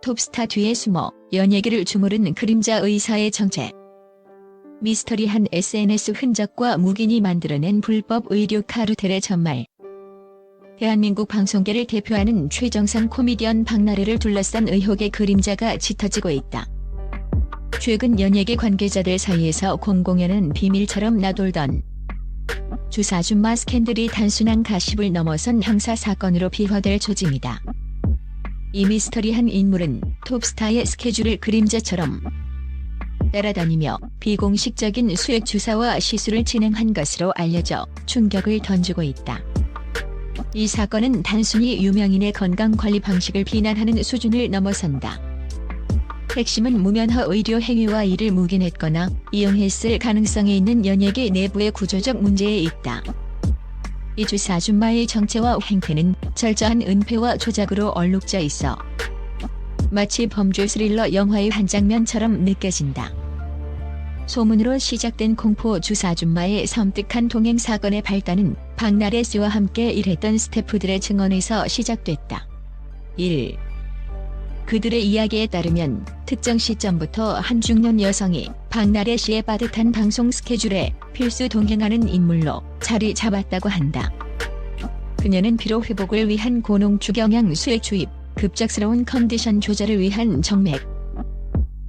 톱스타 뒤에 숨어 연예계를 주무른 그림자 의사의 정체. 미스터리한 SNS 흔적과 묵인이 만들어낸 불법 의료 카르텔의 전말. 대한민국 방송계를 대표하는 최정상 코미디언 박나래를 둘러싼 의혹의 그림자가 짙어지고 있다. 최근 연예계 관계자들 사이에서 공공연한 비밀처럼 나돌던 주사 아줌마 스캔들이 단순한 가십을 넘어선 형사 사건으로 비화될 조짐이다. 이 미스터리한 인물은 톱스타의 스케줄을 그림자처럼 따라다니며 비공식적인 수액 주사와 시술을 진행한 것으로 알려져 충격을 던지고 있다. 이 사건은 단순히 유명인의 건강관리 방식을 비난하는 수준을 넘어선다. 핵심은 무면허 의료 행위와 이를 묵인했거나 이용했을 가능성이 있는 연예계 내부의 구조적 문제에 있다. 이 주사 아줌마의 정체와 행태는 철저한 은폐와 조작으로 얼룩져 있어 마치 범죄 스릴러 영화의 한 장면처럼 느껴진다. 소문으로 시작된 공포 주사 아줌마의 섬뜩한 동행 사건의 발단은 박나래 씨와 함께 일했던 스태프들의 증언에서 시작됐다. 1. 그들의 이야기에 따르면 특정 시점부터 한 중년 여성이 박나래 씨의 빠듯한 방송 스케줄에 필수 동행하는 인물로 자리 잡았다고 한다. 그녀는 피로 회복을 위한 고농축 영양 수액 주입, 급작스러운 컨디션 조절을 위한 정맥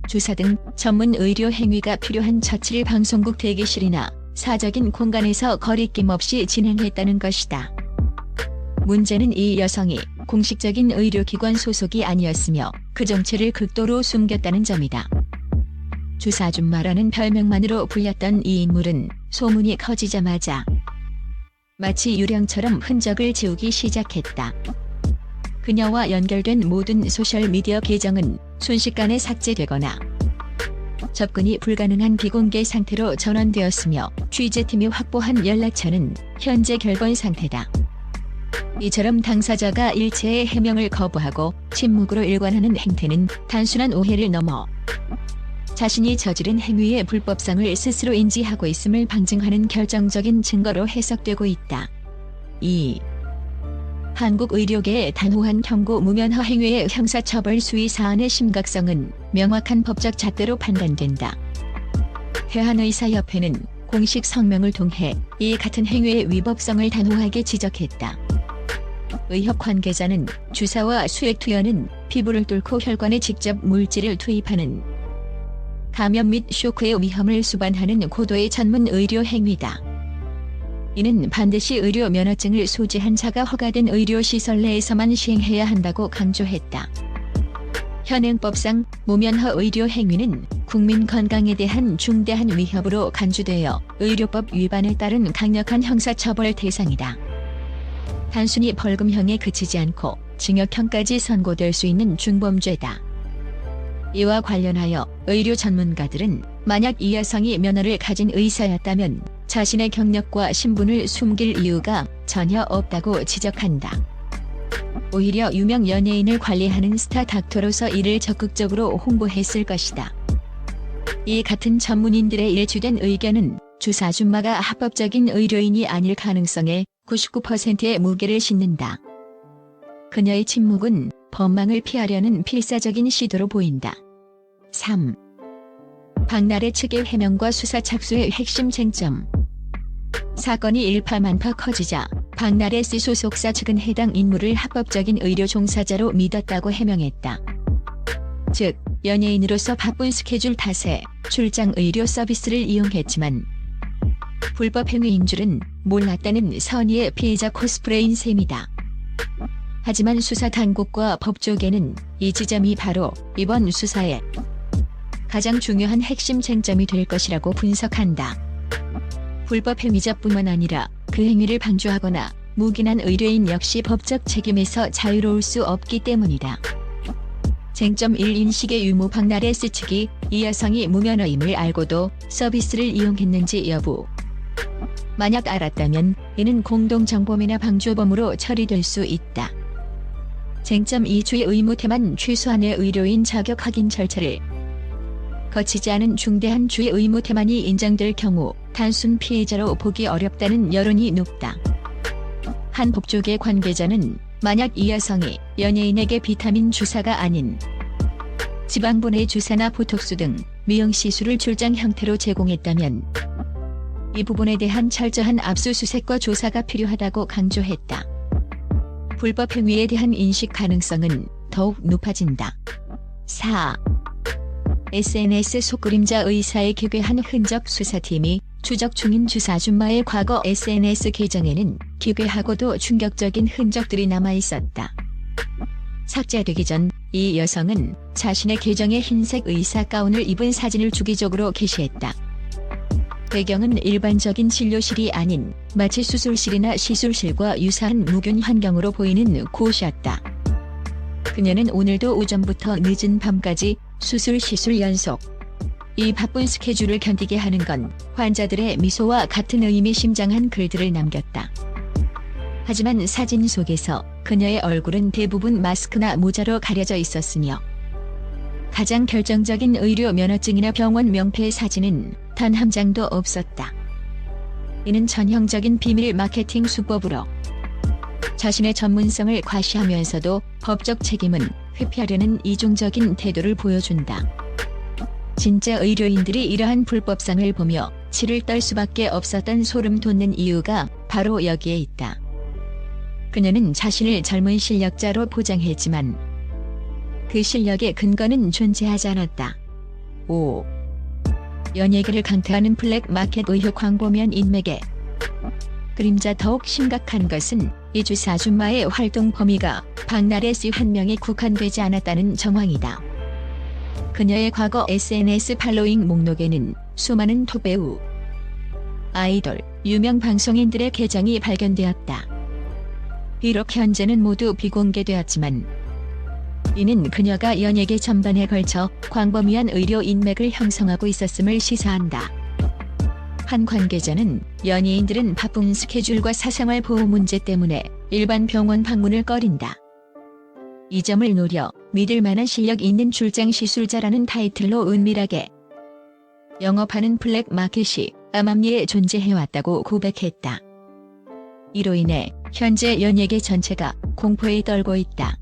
주사 등 전문 의료 행위가 필요한 처치를 방송국 대기실이나 사적인 공간에서 거리낌 없이 진행했다는 것이다. 문제는 이 여성이 공식적인 의료기관 소속이 아니었으며 그 정체를 극도로 숨겼다는 점이다. 주사 아줌마라는 별명만으로 불렸던 이 인물은 소문이 커지자마자 마치 유령처럼 흔적을 지우기 시작했다. 그녀와 연결된 모든 소셜미디어 계정은 순식간에 삭제되거나 접근이 불가능한 비공개 상태로 전환되었으며 취재팀이 확보한 연락처는 현재 결번 상태다. 이처럼 당사자가 일체의 해명을 거부하고 침묵으로 일관하는 행태는 단순한 오해를 넘어 자신이 저지른 행위의 불법성을 스스로 인지하고 있음을 방증하는 결정적인 증거로 해석되고 있다. 2. 한국 의료계의 단호한 경고 무면허 행위의 형사처벌 수위 사안의 심각성은 명확한 법적 잣대로 판단된다. 해안의사협회는 공식 성명을 통해 이 같은 행위의 위법성을 단호하게 지적했다. 의협 관계자는 주사와 수액 투여는 피부를 뚫고 혈관에 직접 물질을 투입하는 감염 및 쇼크의 위험을 수반하는 고도의 전문 의료 행위다. 이는 반드시 의료 면허증을 소지한 자가 허가된 의료시설 내에서만 시행해야 한다고 강조했다. 현행법상 무면허 의료 행위는 국민 건강에 대한 중대한 위협으로 간주되어 의료법 위반에 따른 강력한 형사처벌 대상이다. 단순히 벌금형에 그치지 않고 징역형까지 선고될 수 있는 중범죄다. 이와 관련하여 의료 전문가들은 만약 이 여성이 면허를 가진 의사였다면 자신의 경력과 신분을 숨길 이유가 전혀 없다고 지적한다. 오히려 유명 연예인을 관리하는 스타 닥터로서 이를 적극적으로 홍보했을 것이다. 이 같은 전문인들의 일치된 의견은 주사 아줌마가 합법적인 의료인이 아닐 가능성에 99%의 무게를 싣는다. 그녀의 침묵은 법망을 피하려는 필사적인 시도로 보인다. 3. 박나래 측의 해명과 수사 착수의 핵심 쟁점. 사건이 일파만파 커지자 박나래 씨 소속사 측은 해당 인물을 합법적인 의료 종사자로 믿었다고 해명했다. 즉, 연예인으로서 바쁜 스케줄 탓에 출장 의료 서비스를 이용했지만 불법 행위인 줄은 몰랐다는 선의의 피해자 코스프레인 셈이다. 하지만 수사 당국과 법조계는 이 지점이 바로 이번 수사의 가장 중요한 핵심 쟁점이 될 것이라고 분석한다. 불법 행위자뿐만 아니라 그 행위를 방조하거나 묵인한 의료인 역시 법적 책임에서 자유로울 수 없기 때문이다. 쟁점 1. 인식의 유무. 박나래 씨 측이 이 여성이 무면허임을 알고도 서비스를 이용했는지 여부. 만약 알았다면 이는 공동정범이나 방조범으로 처리될 수 있다. 쟁점 2. 주의 의무태만. 최소한의 의료인 자격 확인 절차를 거치지 않은 중대한 주의 의무태만이 인정될 경우 단순 피해자로 보기 어렵다는 여론이 높다. 한 법조계 관계자는 만약 이 여성이 연예인에게 비타민 주사가 아닌 지방분해 주사나 보톡스 등 미용 시술을 출장 형태로 제공했다면 이 부분에 대한 철저한 압수수색과 조사가 필요하다고 강조했다. 불법 행위에 대한 인식 가능성은 더욱 높아진다. 4. SNS 속 그림자 의사의 기괴한 흔적 수사팀이 추적 중인 주사 아줌마의 과거 SNS 계정에는 기괴하고도 충격적인 흔적들이 남아있었다. 삭제되기 전 이 여성은 자신의 계정에 흰색 의사 가운을 입은 사진을 주기적으로 게시했다. 배경은 일반적인 진료실이 아닌 마치 수술실이나 시술실과 유사한 무균 환경으로 보이는 곳이었다. 그녀는 오늘도 오전부터 늦은 밤까지 수술 시술 연속. 이 바쁜 스케줄을 견디게 하는 건 환자들의 미소와 같은 의미심장한 글들을 남겼다. 하지만 사진 속에서 그녀의 얼굴은 대부분 마스크나 모자로 가려져 있었으며 가장 결정적인 의료 면허증이나 병원 명패 사진은 단 한 장도 없었다. 이는 전형적인 비밀 마케팅 수법으로 자신의 전문성을 과시하면서도 법적 책임은 회피하려는 이중적인 태도를 보여준다. 진짜 의료인들이 이러한 불법성을 보며 치를 떨 수밖에 없었던 소름 돋는 이유가 바로 여기에 있다. 그녀는 자신을 젊은 실력자로 포장했지만 그 실력의 근거는 존재하지 않았다. 5. 연예계를 강타하는 블랙마켓 의혹 광고면 인맥에 그림자. 더욱 심각한 것은 이 주사 아줌마의 활동 범위가 박나래 씨 한 명에 국한되지 않았다는 정황이다. 그녀의 과거 SNS 팔로잉 목록에는 수많은 톱배우, 아이돌, 유명 방송인들의 계정이 발견되었다. 비록 현재는 모두 비공개되었지만 이는 그녀가 연예계 전반에 걸쳐 광범위한 의료 인맥을 형성하고 있었음을 시사한다. 한 관계자는 연예인들은 바쁜 스케줄과 사생활 보호 문제 때문에 일반 병원 방문을 꺼린다. 이 점을 노려 믿을 만한 실력 있는 출장 시술자라는 타이틀로 은밀하게 영업하는 블랙마켓이 암암리에 존재해왔다고 고백했다. 이로 인해 현재 연예계 전체가 공포에 떨고 있다.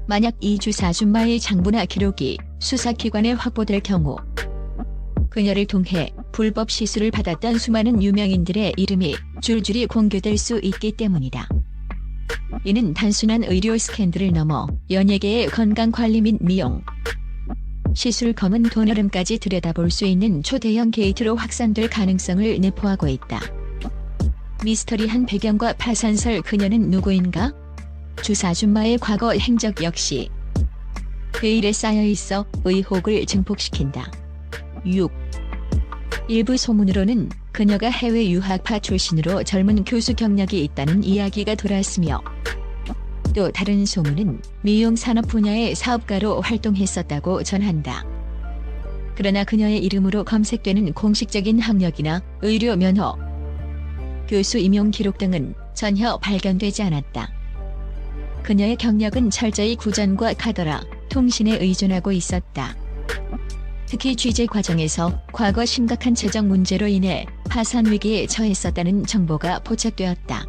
만약 이 주사 아줌마의 장부나 기록이 수사기관에 확보될 경우 그녀를 통해 불법 시술을 받았던 수많은 유명인들의 이름이 줄줄이 공개될 수 있기 때문이다. 이는 단순한 의료 스캔들을 넘어 연예계의 건강관리 및 미용, 시술 검은 돈 흐름까지 들여다볼 수 있는 초대형 게이트로 확산될 가능성을 내포하고 있다. 미스터리한 배경과 파산설. 그녀는 누구인가? 주사 아줌마의 과거 행적 역시 베일에 쌓여있어 의혹을 증폭시킨다. 6. 일부 소문으로는 그녀가 해외 유학파 출신으로 젊은 교수 경력이 있다는 이야기가 돌았으며 또 다른 소문은 미용 산업 분야의 사업가로 활동했었다고 전한다. 그러나 그녀의 이름으로 검색되는 공식적인 학력이나 의료 면허, 교수 임용 기록 등은 전혀 발견되지 않았다. 그녀의 경력은 철저히 구전과 카더라, 통신에 의존하고 있었다. 특히 취재 과정에서 과거 심각한 재정 문제로 인해 파산 위기에 처했었다는 정보가 포착되었다.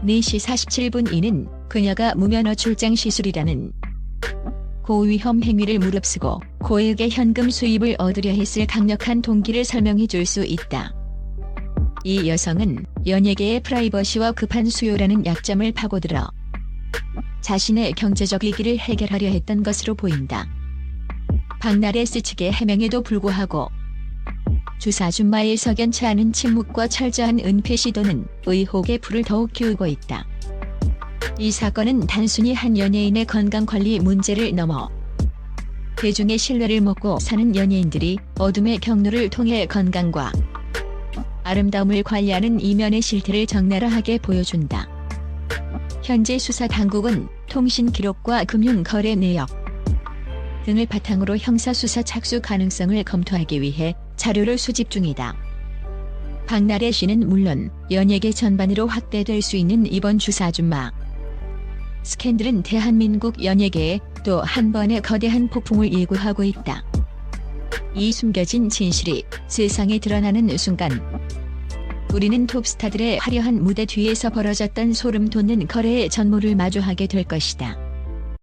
4시 47분 이는 그녀가 무면허 출장 시술이라는 고위험 행위를 무릅쓰고 고액의 현금 수입을 얻으려 했을 강력한 동기를 설명해 줄 수 있다. 이 여성은 연예계의 프라이버시와 급한 수요라는 약점을 파고들어 자신의 경제적 위기를 해결하려 했던 것으로 보인다. 박나래 씨 측의 해명에도 불구하고 주사 아줌마의 석연치 않은 침묵과 철저한 은폐 시도는 의혹의 불을 더욱 키우고 있다. 이 사건은 단순히 한 연예인의 건강관리 문제를 넘어 대중의 신뢰를 먹고 사는 연예인들이 어둠의 경로를 통해 건강과 아름다움을 관리하는 이면의 실태를 적나라하게 보여준다. 현재 수사 당국은 통신 기록과 금융 거래 내역 등을 바탕으로 형사수사 착수 가능성을 검토하기 위해 자료를 수집 중이다. 박나래 씨는 물론 연예계 전반으로 확대될 수 있는 이번 주사 아줌마 스캔들은 대한민국 연예계에 또 한 번의 거대한 폭풍을 예고하고 있다. 이 숨겨진 진실이 세상에 드러나는 순간 우리는 톱스타들의 화려한 무대 뒤에서 벌어졌던 소름 돋는 거래의 전모를 마주하게 될 것이다.